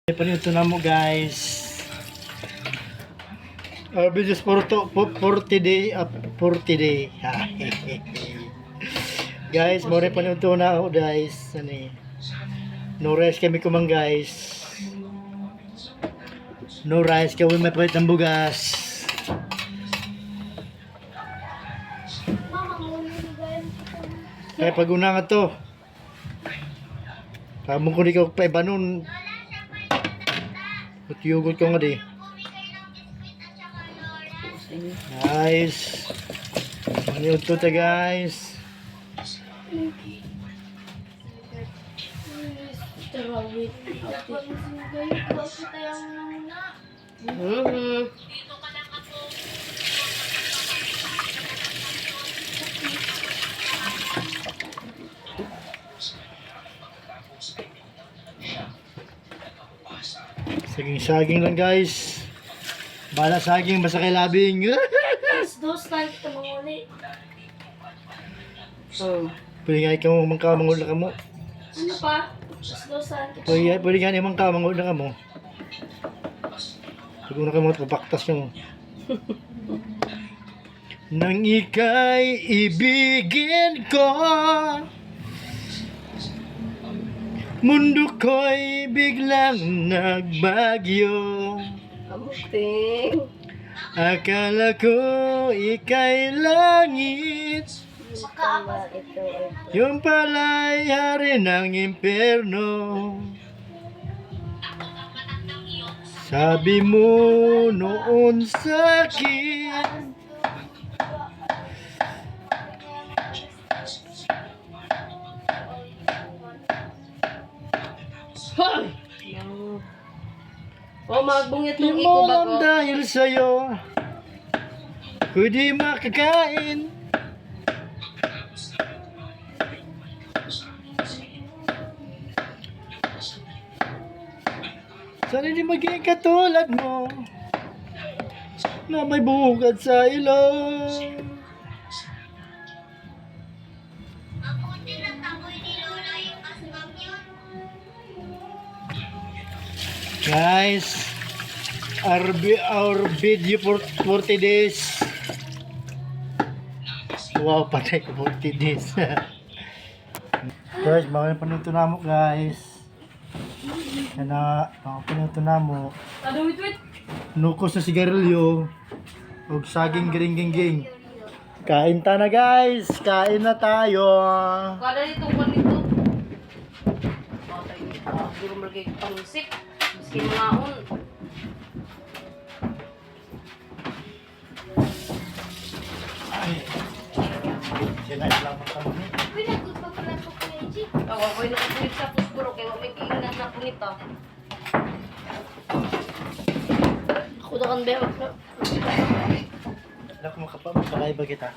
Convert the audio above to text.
Panito na mo guys. Videos for 40 day. Guys, more panito na ako guys. No rice kami kumang guys. No rice kami may palit ng bugas. Kaya pag una nga to. Kamong ko di ka pa iba nun. Yugot ko nga di. Guys. Ano to ta guys. Saging lang guys. Bala saging basta kay labing. Dos tayo kita manguli. Pwede nga ikaw mangkamangula ka mo. Ano pa? Dos tayo kita. Pwede nga naman kamangula ka mo. Siguro ka mga papaktas yung. Nang ika'y ibigin ko, mundo ko'y biglang nagbagyo. Kamuting. Akala ko ika'y langit, yung pala'y hari ng impyerno. Sabi mo noon sa'kin, Hoy! O magbungit di yung iko mo ba lang ko? dahil sa'yo kundi makakain. Sana di maging katulad mo na may bukad sa ilong. Guys, our video for 40 days. Wow, patay ko 40 days. Guys, mga panuto na mo guys. Yan na, mga panuto na mo. Ano, wait. Nukos na sigarilyo. Huwag saging giring-ging-ging. Kain ta na guys, kain na tayo. Kada nito pa nito. Patay nito. Siguro malagay pangsik. Miskin maon. Ay. Sinay lang ang kami. Pinagot pa pala ko kay G. Ako ko'y nakapulit sa puspuro kaya may kiingan na po nito. Ako na kan bewak na. Alam ko makapagpakay ba kita?